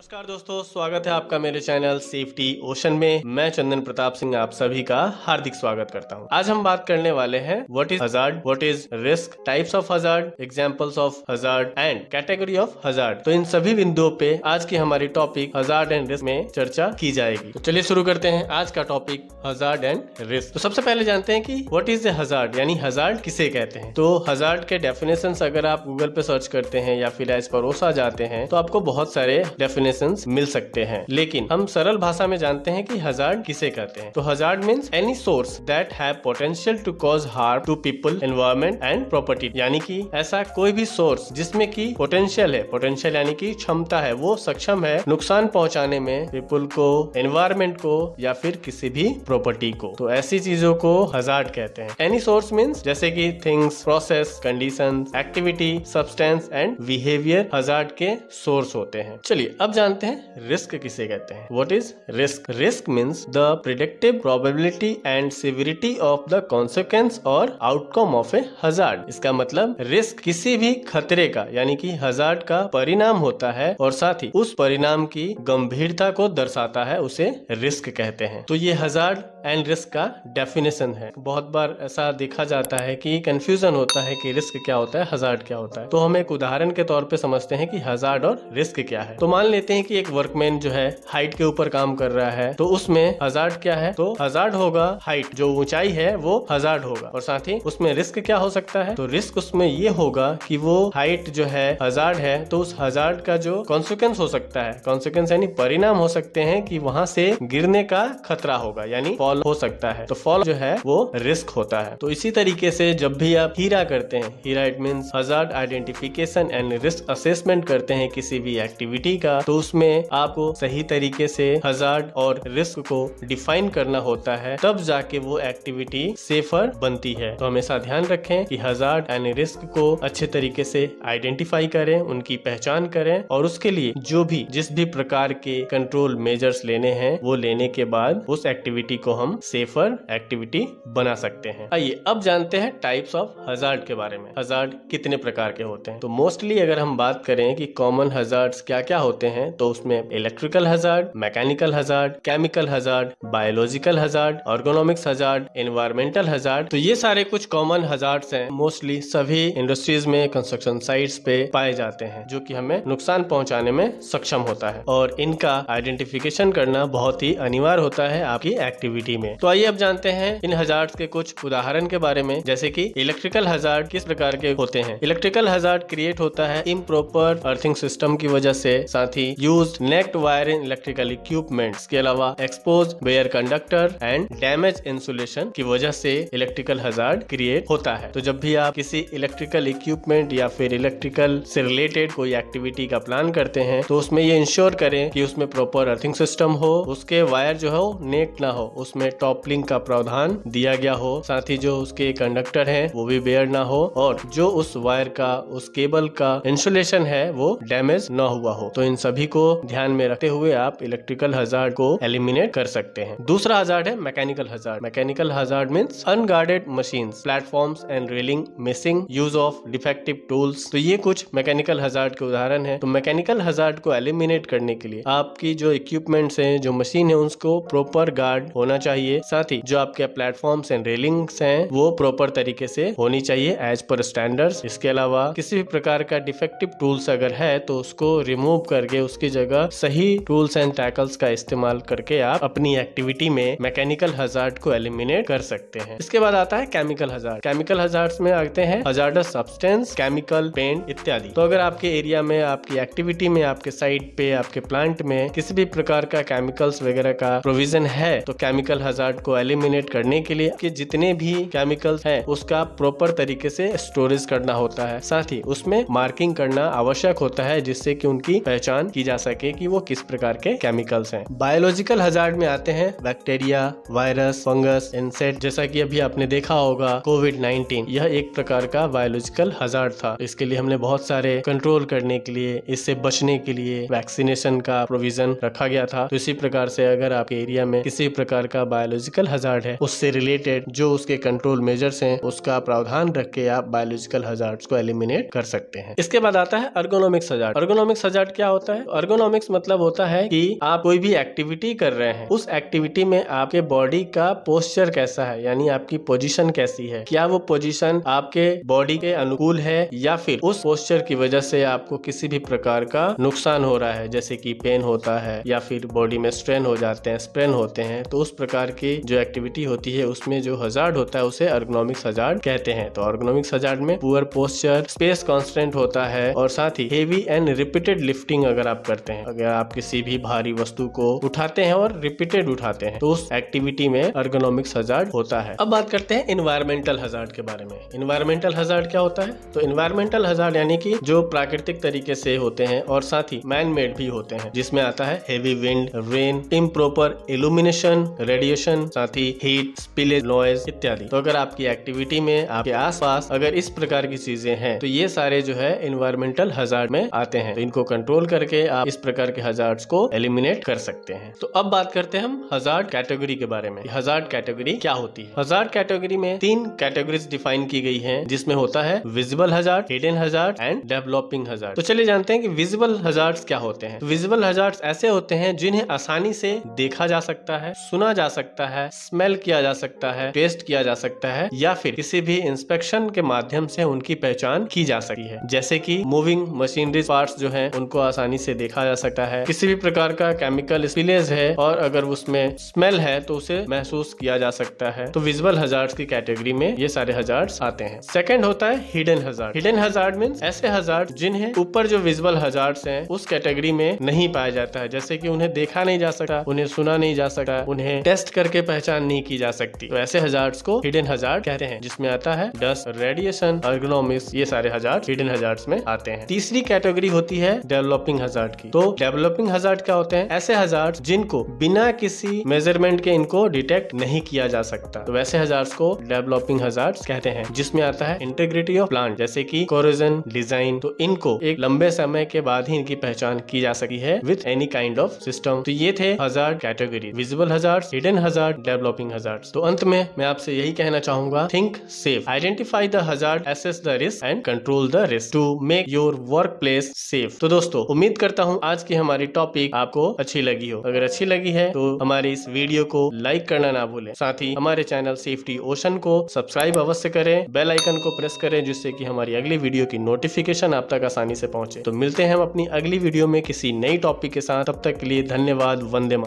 नमस्कार दोस्तों, स्वागत है आपका मेरे चैनल सेफ्टी ओशन में। मैं चंदन प्रताप सिंह आप सभी का हार्दिक स्वागत करता हूं। आज हम बात करने वाले हैं what is hazard, what is risk, types of hazard, examples of hazard and category of hazard. तो इन सभी बिंदुओं पे आज की हमारी टॉपिक हजार्ड एंड रिस्क में चर्चा की जाएगी। तो चलिए शुरू करते हैं आज का टॉपिक हजार्ड एंड रिस्क। तो सबसे पहले जानते हैं कि व्हाट इज ए हजार्ड, यानी हजार्ड किसे कहते हैं। तो हजार्ड के डेफिनेशन अगर आप गूगल पे सर्च करते हैं या फिर एज परोसा जाते हैं तो आपको बहुत सारे डेफिनेशंस मिल सकते हैं, लेकिन हम सरल भाषा में जानते हैं कि हजार्ड किसे कहते हैं। तो hazard means any source that have potential to cause harm to people, environment and property. यानी कि ऐसा कोई भी सोर्स जिसमें कि पोटेंशियल है, पोटेंशियल यानी कि क्षमता है, वो सक्षम है नुकसान पहुंचाने में पीपल को, एनवायरनमेंट को या फिर किसी भी प्रॉपर्टी को। तो ऐसी चीजों को हजार्ड कहते हैं। एनी सोर्स मींस जैसे कि things, process, condition, activity, substance and behaviour hazard के सोर्स होते हैं। चलिए अब जानते हैं रिस्क किसे कहते हैं। What is risk? Risk means the predictive probability and severity of the consequence और आउटकम ऑफ ए हजार्ड। इसका मतलब रिस्क किसी भी खतरे का यानी कि हजार्ड का परिणाम होता है और साथ ही उस परिणाम की गंभीरता को दर्शाता है, उसे रिस्क कहते हैं। तो ये हजार्ड एंड रिस्क का डेफिनेशन है। बहुत बार ऐसा देखा जाता है कि कंफ्यूजन होता है कि रिस्क क्या होता है, हजार्ड क्या होता है। तो हम एक उदाहरण के तौर पे समझते हैं कि हजार्ड और रिस्क क्या है। तो मान लेते हैं कि एक वर्कमैन जो है हाइट के ऊपर काम कर रहा है, तो उसमें हजार्ड क्या है? तो हजार्ड होगा हाइट, जो ऊंचाई है वो हजार्ड होगा। और साथ ही उसमें रिस्क क्या हो सकता है? तो रिस्क उसमें ये होगा कि वो हाइट जो है हजार्ड है, तो उस हजार्ड का जो कॉन्सिक्वेंस हो सकता है, कॉन्सिक्वेंस यानी परिणाम हो सकते हैं कि वहां से गिरने का खतरा होगा, यानी फॉल हो सकता है। तो फॉल जो है वो रिस्क होता है। तो इसी तरीके से जब भी आप हीरा करते हैं, HIRA it means hazard identification and risk assessment करते हैं किसी भी एक्टिविटी का, तो उसमें आपको सही तरीके से हजार्ड और रिस्क को डिफाइन करना होता है, तब जाके वो एक्टिविटी सेफर बनती है। तो हमेशा ध्यान रखें कि हजार्ड एंड रिस्क को अच्छे तरीके से आइडेंटिफाई करें, उनकी पहचान करें और उसके लिए जो भी जिस भी प्रकार के कंट्रोल मेजर्स लेने हैं वो लेने के बाद उस एक्टिविटी को हम सेफर एक्टिविटी बना सकते हैं। आइए अब जानते हैं टाइप्स ऑफ हजार्ड के बारे में। हजार्ड कितने प्रकार के होते हैं? तो मोस्टली अगर हम बात करें कि कॉमन हजार्ड्स क्या क्या होते हैं, तो उसमें electrical hazard, mechanical hazard, chemical hazard, biological hazard, ergonomics hazard, environmental hazard. तो ये सारे कुछ कॉमन हजार्ड्स हैं, मोस्टली सभी इंडस्ट्रीज में, कंस्ट्रक्शन साइट्स पे पाए जाते हैं, जो कि हमें नुकसान पहुंचाने में सक्षम होता है और इनका आइडेंटिफिकेशन करना बहुत ही अनिवार्य होता है आपकी एक्टिविटी में। तो आइए अब जानते हैं इन हजार्ड्स के कुछ उदाहरण के बारे में। जैसे कि इलेक्ट्रिकल हजार्ड किस प्रकार के होते हैं? इलेक्ट्रिकल हजार्ड क्रिएट होता है इम्प्रॉपर अर्थिंग सिस्टम की वजह से, साथ ही used naked wire in electrical equipments के अलावा expose bare conductor and damage insulation की वजह से इलेक्ट्रिकल हजार्ड क्रिएट होता है। तो जब भी आप किसी इलेक्ट्रिकल इक्विपमेंट या फिर इलेक्ट्रिकल से रिलेटेड कोई एक्टिविटी का प्लान करते हैं, तो उसमें ये इंश्योर करें कि उसमें प्रॉपर अर्थिंग सिस्टम हो, उसके वायर जो है नेक ना हो, उसमें टॉपलिंग का प्रावधान दिया गया हो, साथ ही जो उसके कंडक्टर हैं वो भी बेयर ना हो और जो उस वायर का, उस केबल का इंसुलेशन है वो डैमेज ना हुआ हो। तो इन सभी को ध्यान में रखते हुए आप इलेक्ट्रिकल हजार्ड को एलिमिनेट कर सकते हैं। दूसरा हजार्ड है mechanical hazard. Mechanical hazard means unguarded machines, platforms and railing missing, use of defective tools. तो ये कुछ मैकेनिकल हजार्ड के उदाहरण है। तो मैकेनिकल हजार्ड को एलिमिनेट करने के लिए आपकी जो इक्विपमेंट्स हैं, जो मशीन है, उसको प्रॉपर गार्ड होना चाहिए। साथ ही जो आपके प्लेटफॉर्म्स एंड रेलिंग्स हैं वो प्रॉपर तरीके से होनी चाहिए एज पर स्टैंडर्ड्स। इसके अलावा किसी भी प्रकार का डिफेक्टिव टूल्स अगर है तो उसको रिमूव करके उसकी जगह सही टूल्स एंड टैकल्स का इस्तेमाल करके आप अपनी एक्टिविटी में मैकेनिकल हजार्ड को एलिमिनेट कर सकते हैं। इसके बाद आता है केमिकल हजार्ड। केमिकल हजार्ड्स में आते हैं हजार्डस सब्सटेंस, केमिकल, पेंट इत्यादि। तो अगर आपके एरिया में, आपकी एक्टिविटी में, आपके साइट पे, आपके प्लांट में किसी भी प्रकार का केमिकल्स वगैरह का प्रोविजन है, तो केमिकल हजार्ड को एलिमिनेट करने के लिए कि जितने भी केमिकल्स हैं उसका प्रॉपर तरीके से स्टोरेज करना होता है, साथ ही उसमें मार्किंग करना आवश्यक होता है जिससे कि उनकी पहचान की जा सके कि वो किस प्रकार के केमिकल्स हैं। बायोलॉजिकल हजार्ड में आते हैं बैक्टीरिया, वायरस, फंगस, इंसेक्ट। जैसा कि अभी आपने देखा होगा कोविड-19, यह एक प्रकार का बायोलॉजिकल हजार्ड था। इसके लिए हमने बहुत सारे कंट्रोल करने के लिए, इससे बचने के लिए वैक्सीनेशन का प्रोविजन रखा गया था। तो इसी प्रकार से अगर आपके एरिया में किसी प्रकार का बायोलॉजिकल हजार्ड है, उससे रिलेटेड जो उसके कंट्रोल मेजर्स हैं उसका प्रावधान रख के आप बायोलॉजिकल हजार्ड्स को एलिमिनेट कर सकते हैं। इसके बाद आता है एर्गोनॉमिक्स हजार्ड। एर्गोनॉमिक्स हजार्ड क्या होता है? अर्गोनॉमिक्स मतलब होता है कि आप कोई भी एक्टिविटी कर रहे हैं, उस एक्टिविटी में आपके बॉडी का पोस्चर कैसा है, यानी आपकी पोजीशन कैसी है, क्या वो पोजीशन आपके बॉडी के अनुकूल है या फिर उस पोस्चर की वजह से आपको किसी भी प्रकार का नुकसान हो रहा है, जैसे कि पेन होता है या फिर बॉडी में स्ट्रेन हो जाते हैं, स्प्रेन होते हैं। तो उस प्रकार की जो एक्टिविटी होती है उसमें जो हजार्ड होता है उसे अर्गोनॉमिक्स हजार्ड कहते हैं। तो अर्गोनॉमिक्स हजार्ड में पुअर पोस्चर, स्पेस कांस्टेंट होता है और साथ ही हेवी एंड रिपीटेड लिफ्टिंग अगर आप करते हैं, अगर आप किसी भी भारी वस्तु को उठाते हैं और रिपीटेड उठाते हैं, तो उस एक्टिविटी में अर्गोनॉमिक्स हजार्ड होता है। अब बात करते हैं एनवायरमेंटल हजार्ड के बारे में। एनवायरमेंटल हजार्ड क्या होता है? तो एनवायरमेंटल हजार्ड यानी कि जो प्राकृतिक तरीके से होते हैं और साथ ही मैन मेड भी होते हैं, जिसमें आता है heavy wind, rain, improper illumination, radiation, साथ ही हीट, स्पिलेज, नॉइज इत्यादि। तो अगर आपकी एक्टिविटी में आपके आसपास अगर इस प्रकार की चीजें हैं तो ये सारे जो है एनवायरमेंटल हजार्ड में आते हैं। तो इनको कंट्रोल करके आप इस प्रकार के हजार्ड्स को एलिमिनेट कर सकते हैं। तो अब बात करते हैं हम हजार्ड कैटेगरी के बारे में। हजार्ड कैटेगरी क्या होती है? हजार्ड कैटेगरी में 3 कैटेगरीज डिफाइन की गई हैं, जिसमें होता है visible hazard, hidden hazard and developing hazard. तो चलिए जानते हैं कि विजिबल हजार्ड्स क्या होते हैं। विजिबल हजार्ड्स ऐसे होते हैं जिन्हें आसानी से देखा जा सकता है, सुना जा सकता है, स्मेल किया जा सकता है, टेस्ट किया जा सकता है या फिर किसी भी इंस्पेक्शन के माध्यम से उनकी पहचान की जा सकती है। जैसे कि मूविंग मशीनरी पार्ट्स जो हैं उनको आसानी से देखा जा सकता है, किसी भी प्रकार का केमिकल स्पिलेज है और अगर उसमें स्मेल है तो उसे महसूस किया जा सकता है। तो विजिबल हजार्ड्स की कैटेगरी में ये सारे हजार्ड्स आते हैं। सेकंड होता है hidden hazard. Hidden hazard means ऐसे हजार्ड जिन्हें ऊपर जो विजिबल हजार्ड्स हैं उस कैटेगरी में नहीं पाया जाता है, जैसे कि उन्हें देखा नहीं जा सकता, उन्हें सुना नहीं जा सकता, उन्हें टेस्ट करके पहचान नहीं की जा सकती। तो ऐसे हजार्ड्स को हिडन हजार्ड कहते हैं, जिसमें आता है डस्ट, रेडिएशन, अर्गोनॉमिक्स, ये सारे हजार्ड हिडन हजार्ड्स में आते हैं। तीसरी कैटेगरी होती है डेवलपिंग हजार्ड की। तो डेवलपिंग हजार्ड क्या होते हैं? ऐसे हजार्ड्स जिनको बिना किसी मेजरमेंट के इनको डिटेक्ट नहीं किया जा सकता। तो वैसे हजार्ड्स को डेवलपिंग हजार्ड्स कहते हैं, जिसमें आता है इंटीग्रिटी ऑफ प्लांट, जैसे कि कोरोजन, डिजाइन। तो इनको एक लंबे समय के बाद ही इनकी पहचान की जा सकती है with any kind of system. तो ये थे hazard category, visible hazards, hidden hazard, developing hazards. तो अंत में मैं आपसे यही कहना चाहूंगा, think safe, identify the hazard, assess the risk and control the risk to make your workplace safe. तो दोस्तों, उम्मीद करता हूँ आज की हमारी टॉपिक आपको अच्छी लगी हो। अगर अच्छी लगी है तो हमारी इस वीडियो को लाइक करना ना भूलें। साथ ही हमारे चैनल सेफ्टी ओशन को सब्सक्राइब अवश्य करें, बेल आइकन को प्रेस करें, जिससे कि हमारी अगली वीडियो की नोटिफिकेशन आप तक आसानी से पहुंचे। तो मिलते हैं हम अपनी अगली वीडियो में किसी नई टॉपिक के साथ। तब तक के लिए धन्यवाद। वंदे मातरम।